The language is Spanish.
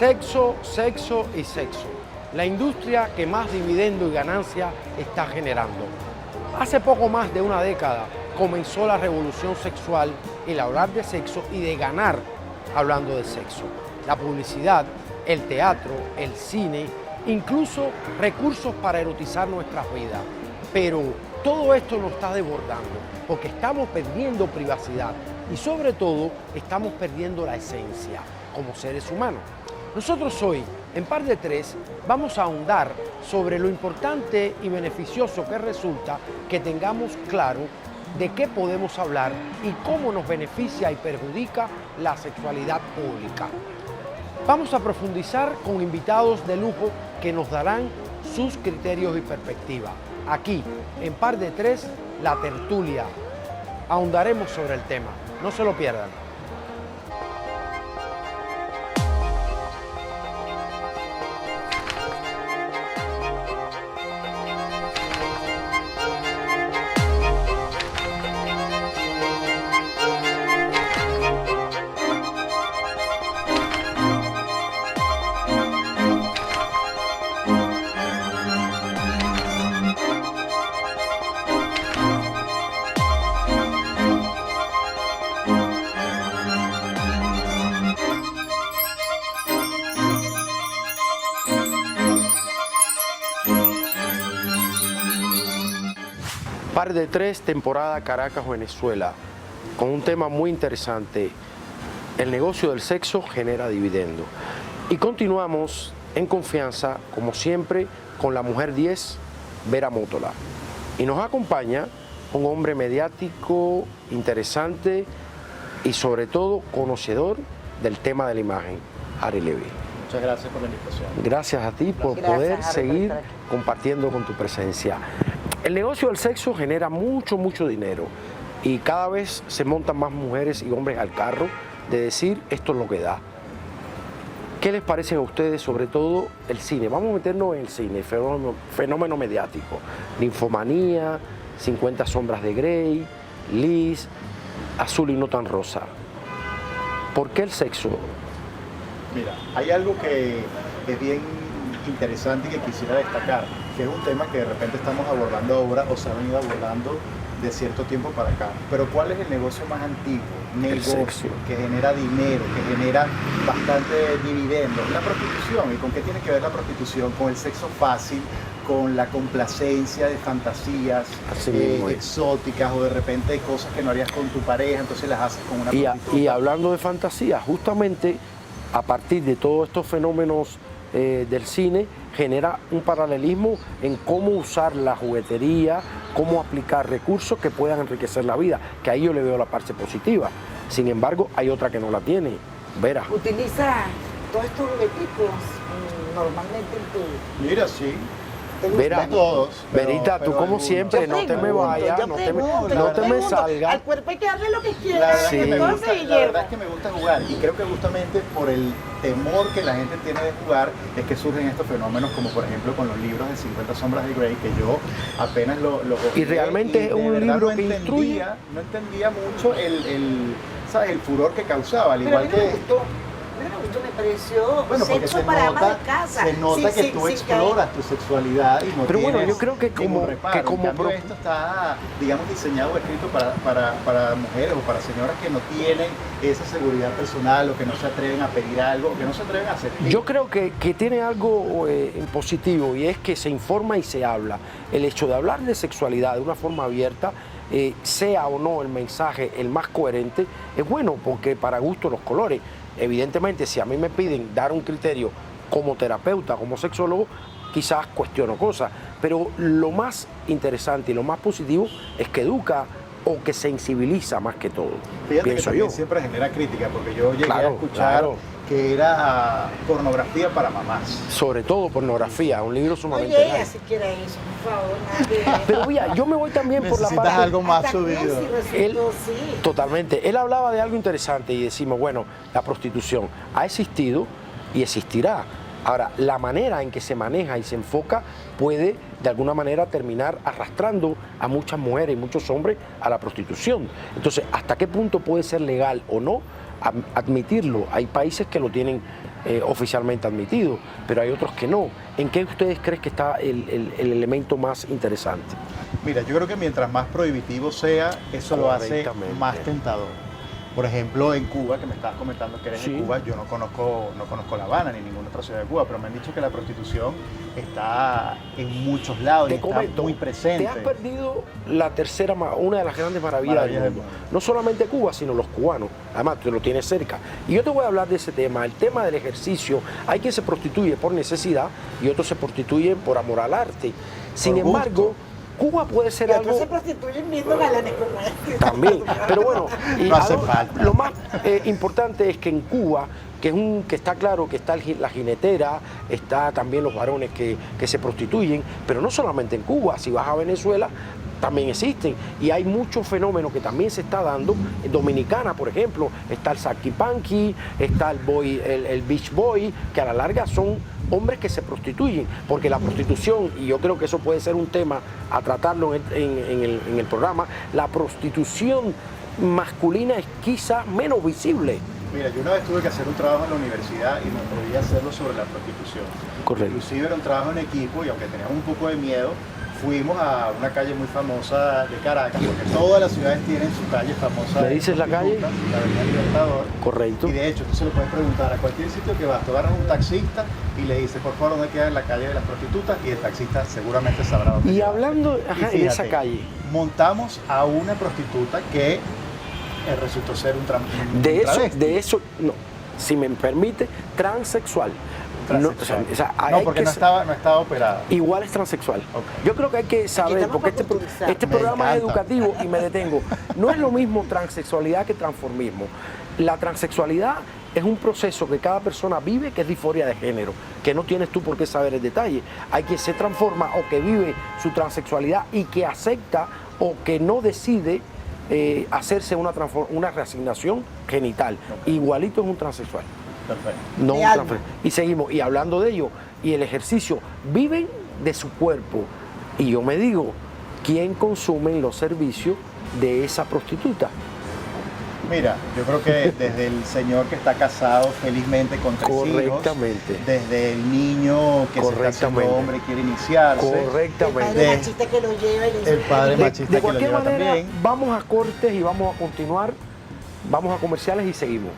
Sexo, sexo y sexo. La industria que más dividendo y ganancia está generando. Hace poco más de una década comenzó la revolución sexual, el hablar de sexo y de ganar hablando de sexo. La publicidad, el teatro, el cine, incluso recursos para erotizar nuestras vidas. Pero todo esto nos está desbordando porque estamos perdiendo privacidad y sobre todo estamos perdiendo la esencia como seres humanos. Nosotros hoy, en Par de Tres, vamos a ahondar sobre lo importante y beneficioso que resulta que tengamos claro de qué podemos hablar y cómo nos beneficia y perjudica la sexualidad pública. Vamos a profundizar con invitados de lujo que nos darán sus criterios y perspectivas. Aquí, en Par de Tres, la tertulia. Ahondaremos sobre el tema. No se lo pierdan. Par de Tres, temporada Caracas, Venezuela, con un tema muy interesante. El negocio del sexo genera dividendo. Y continuamos en confianza, como siempre, con la mujer 10, Vera Mótola. Y nos acompaña un hombre mediático, interesante y sobre todo conocedor del tema de la imagen, Harry Levy. Muchas gracias por la invitación. Gracias a ti por poder seguir compartiendo con tu presencia. El negocio del sexo genera mucho dinero y cada vez se montan más mujeres y hombres al carro de decir esto es lo que da. ¿Qué les parece a ustedes, sobre todo el cine? Vamos a meternos en el cine, fenómeno mediático. Ninfomanía, 50 sombras de Grey, Liz, Azul y no tan rosa. ¿Por qué el sexo? Mira, hay algo que es bien interesante y que quisiera destacar, que es un tema que de repente estamos abordando ahora o se ha venido abordando de cierto tiempo para acá. Pero ¿cuál es el negocio más antiguo? Negocio que genera dinero, que genera bastante dividendo. La prostitución. ¿Y con qué tiene que ver la prostitución? Con el sexo fácil, con la complacencia de fantasías exóticas o de repente cosas que no harías con tu pareja, entonces las haces con una prostituta. Y hablando de fantasía, justamente a partir de todos estos fenómenos del cine, genera un paralelismo en cómo usar la juguetería, cómo aplicar recursos que puedan enriquecer la vida, que ahí yo le veo la parte positiva. Sin embargo, hay otra que no la tiene. Vera. ¿Utiliza todos estos jugueticos normalmente en tu...? Mira, sí. Verá, todos, Verita, tú como siempre, no te me vayas, no te me salgas. Al cuerpo hay que darle lo que quiera. La verdad es que me gusta jugar y creo que justamente por el temor que la gente tiene de jugar es que surgen estos fenómenos como por ejemplo con los libros de 50 sombras de Grey, que yo apenas lo y realmente es un libro que instruye. No entendía mucho ¿sabes? El furor que causaba, al igual que... Me pareció sexo para ama de casa. Se nota que tú exploras tu sexualidad y no pero tienes bueno, yo creo que como esto está, digamos, diseñado o escrito para mujeres o para señoras que no tienen esa seguridad personal o que no se atreven a pedir algo o que no se atreven a hacer. Yo creo que tiene algo positivo y es que se informa y se habla. El hecho de hablar de sexualidad de una forma abierta, sea o no el mensaje el más coherente, es bueno porque para gusto los colores. Evidentemente, si a mí me piden dar un criterio como terapeuta, como sexólogo, quizás cuestiono cosas, pero lo más interesante y lo más positivo es que educa o que sensibiliza más que todo. Fíjate que también siempre genera crítica, porque yo llegué a escuchar que era pornografía para mamás. Sobre todo pornografía, un libro sumamente... Oye, ella siquiera eso, por favor. Pero mira, yo me voy también por la parte... algo más subido. Totalmente. Él hablaba de algo interesante y decimos, bueno, la prostitución ha existido y existirá. Ahora, la manera en que se maneja y se enfoca puede de alguna manera terminar arrastrando a muchas mujeres y muchos hombres a la prostitución. Entonces, ¿hasta qué punto puede ser legal o no? admitirlo. Hay países que lo tienen oficialmente admitido, pero hay otros que no. ¿En qué ustedes creen que está el elemento más interesante? Mira, yo creo que mientras más prohibitivo sea, eso lo hace más tentador. Por ejemplo, en Cuba, que me estabas comentando que eres de Cuba, yo no conozco La Habana ni ninguna otra ciudad de Cuba, pero me han dicho que la prostitución está en muchos lados y está muy presente. Te has perdido una de las grandes maravillas del mundo. No solamente Cuba, sino los cubanos. Además, tú lo tienes cerca. Y yo te voy a hablar de ese tema, el tema del ejercicio. Hay quien se prostituye por necesidad y otros se prostituyen por amor al arte. Sin embargo, Cuba puede ser algo... se prostituyen viendo galanes como este. También, pero bueno, no hace falta. Lo más importante es que en Cuba, que está claro que está la jinetera, está también los varones que se prostituyen, pero no solamente en Cuba, si vas a Venezuela, también existen y hay muchos fenómenos que también se está dando. En Dominicana, por ejemplo, está el Saki Panky, está el Beach Boy, que a la larga son hombres que se prostituyen, porque la prostitución, y yo creo que eso puede ser un tema a tratarlo en el programa, la prostitución masculina es quizá menos visible. Mira, yo una vez tuve que hacer un trabajo en la universidad y me atreví a hacerlo sobre la prostitución. Correcto. Inclusive era un trabajo en equipo y aunque teníamos un poco de miedo, fuimos a una calle muy famosa de Caracas, porque todas las ciudades tienen su calle famosa. ¿Me dices la calle? La Avenida Libertador. Correcto. Y de hecho, tú se lo puedes preguntar a cualquier sitio que vas. Tú agarras un taxista y le dices, por favor, ¿dónde queda la calle de las prostitutas? Y el taxista seguramente sabrá dónde Y queda. hablando Fíjate, en esa calle. Montamos a una prostituta que resultó ser un travesti. De eso, no, si me permite, transexual. Porque no estaba operada. Igual es transexual. Okay. Yo creo que hay que saber, porque este programa es educativo y me detengo. No es lo mismo transexualidad que transformismo. La transexualidad es un proceso que cada persona vive, que es disforia de género, que no tienes tú por qué saber el detalle. Hay quien se transforma o que vive su transexualidad y que acepta o que no decide hacerse una reasignación genital. Okay. Igualito es un transexual. Perfecto. No un transfer. Y seguimos, y hablando de ello, y el ejercicio, viven de su cuerpo. Y yo me digo, ¿quién consume los servicios de esa prostituta? Mira, yo creo que desde el señor que está casado felizmente con 3 hijos, desde el niño que se está haciendo hombre y quiere iniciarse, correctamente, el padre machista que lo lleva y el padre machista que lo lleva también. Vamos a cortes y vamos a continuar, vamos a comerciales y seguimos.